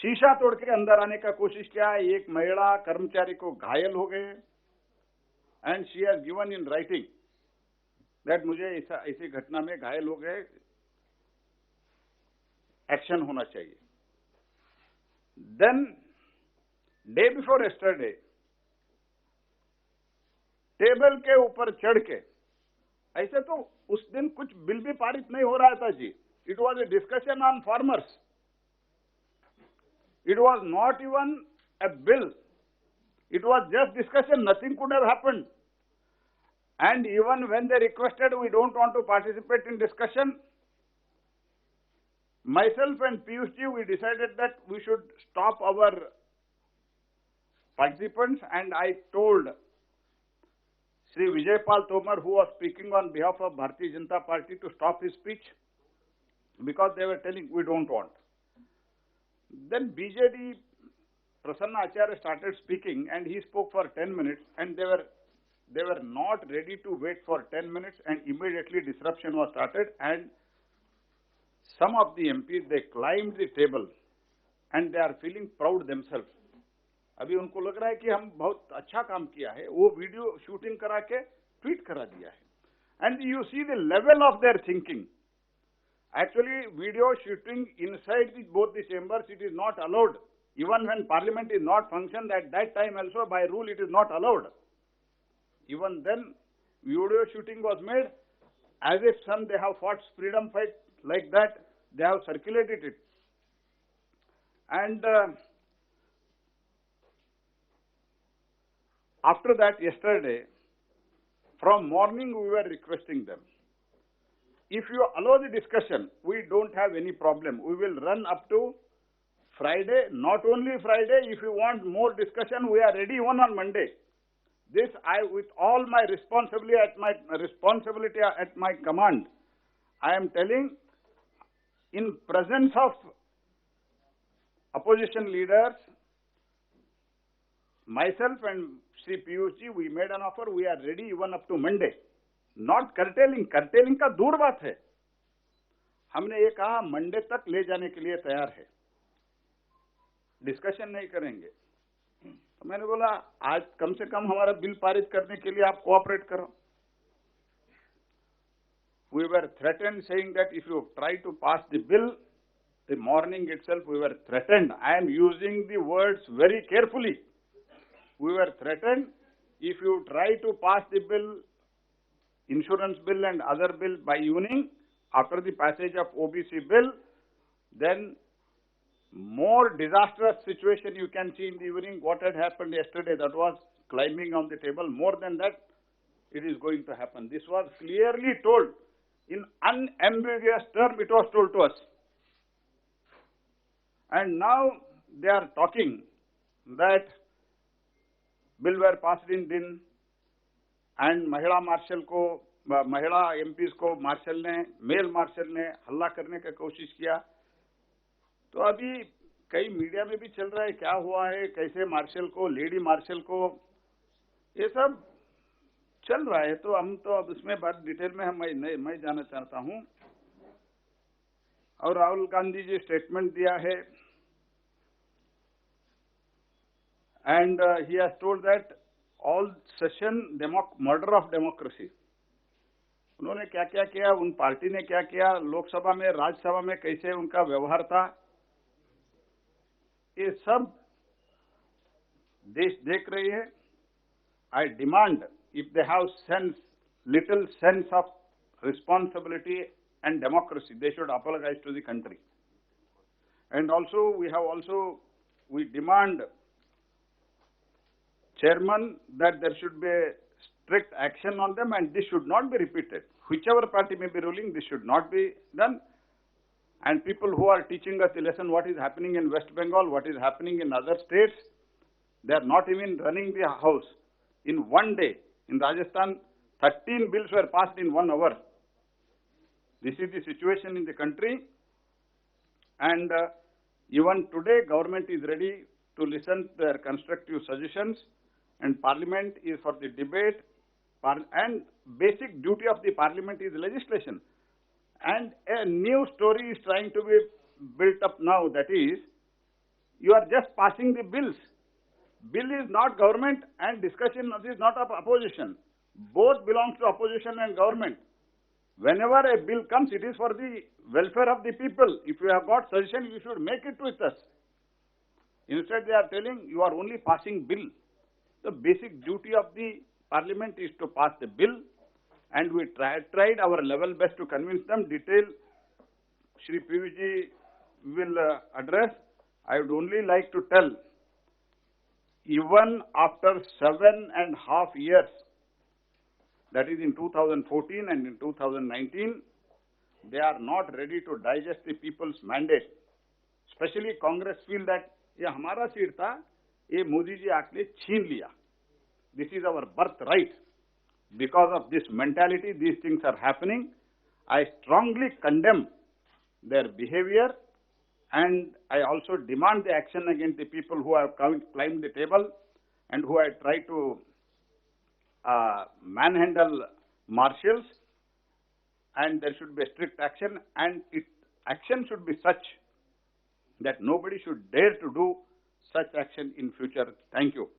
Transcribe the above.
शीशा तोड़ के अंदर आने का कोशिश किया। एक महिला कर्मचारी को घायल हो गए and she has given in writing that मुझे ऐसी घटना में घायल हो गए, एक्शन होना चाहिए। Then day before yesterday table के ऊपर चढ़ के, ऐसे तो उस दिन कुछ बिल भी पारित नहीं हो रहा था जी। It was a discussion on farmers, it was not even a bill, it was just discussion, nothing could have happened. And even when they requested, we don't want to participate in discussion, myself and Piyush ji, we decided that we should stop our participants, and I told Shri Vijay Pal Tomar, who was speaking on behalf of Bharatiya Janata Party, to stop his speech because they were telling we don't want. Then BJD Prasanna Acharya started speaking, and he spoke for 10 minutes, and they were not ready to wait for 10 minutes, and immediately disruption was started, and some of the MPs, they climbed the table and they are feeling proud themselves. अभी उनको लग रहा है कि हम बहुत अच्छा काम किया है, वो वीडियो शूटिंग करा के ट्वीट करा दिया है. And you see the level of their thinking. Actually, video shooting inside both the chambers, it is not allowed. Even when parliament is not functioned, at that time also by rule it is not allowed. Even then, video shooting was made as if they have fought freedom fight like that. They have circulated it. And after that, yesterday, from morning we were requesting them, if you allow the discussion, we don't have any problem. We will run up to Friday, not only Friday, if you want more discussion, we are ready even on Monday. This with all my responsibility at my command, I am telling, in presence of opposition leaders, myself and Sri Piyush ji, we made an offer, we are ready even up to Monday. Not curtailing का दूर बात है. हमने ये कहा Monday तक ले जाने के लिए तैयार है, डिस्कशन नहीं करेंगे. तो मैंने बोला आज कम से कम हमारा बिल पारित करने के लिए आप कोऑपरेट करो. We were threatened saying that if you try to pass the bill, the morning itself we were threatened. I am using the words very carefully. We were threatened, if you try to pass the bill, insurance bill and other bill by evening, after the passage of OBC bill, then more disastrous situation you can see in the evening. What had happened yesterday, that was climbing on the table. More than that, it is going to happen. This was clearly told. In unambiguous term, it was told to us. And now they are talking that bill were passed in din, and महिला martial को, महिला MPs को martial ने, mail martial ने हल्ला करने का कोशिश किया. तो अभी कई मीडिया में भी चल रहा है क्या हुआ है, कैसे मार्शल को, लेडी मार्शल को, ये सब चल रहा है. तो हम तो अब इसमें बात डिटेल में मैं जाना चाहता हूं. और राहुल गांधी जी स्टेटमेंट दिया है, and he has told that all session murder of democracy. उन्होंने क्या क्या किया, उन पार्टी ने क्या किया, लोकसभा में, राज्यसभा में कैसे उनका व्यवहार था, ये सब देश देख रही है. I demand, if they have little sense of responsibility and democracy, they should apologize to the country. And also, we demand, Chairman, that there should be strict action on them, and this should not be repeated. Whichever party may be ruling, this should not be done. And people who are teaching us the lesson, what is happening in West Bengal, what is happening in other states, they are not even running the house. In one day, in Rajasthan, 13 bills were passed in 1 hour. This is the situation in the country. And even today, government is ready to listen to their constructive suggestions, and Parliament is for the debate, and basic duty of the Parliament is legislation. And a new story is trying to be built up now, that is, You are just passing the bills. Bill is not government and discussion is not of opposition. Both belongs to opposition and government. Whenever a bill comes, it is for the welfare of the people. If you have got suggestion, you should make it with us. Instead, they are telling you are only passing bill. The basic duty of the parliament is to pass the bill, and we tried our level best to convince them. Detail, Shri PVG will address. I would only like to tell, even after 7.5 years, that is in 2014 and in 2019, they are not ready to digest the people's mandate. Especially Congress feel that ये हमारा seat था, ये मोदी जी आके छीन लिया. This is our birthright. Because of this mentality, these things are happening. I strongly condemn their behavior, and I also demand the action against the people who have climbed the table and who have tried to manhandle marshals, and there should be strict action, and action should be such that nobody should dare to do such action in future. Thank you.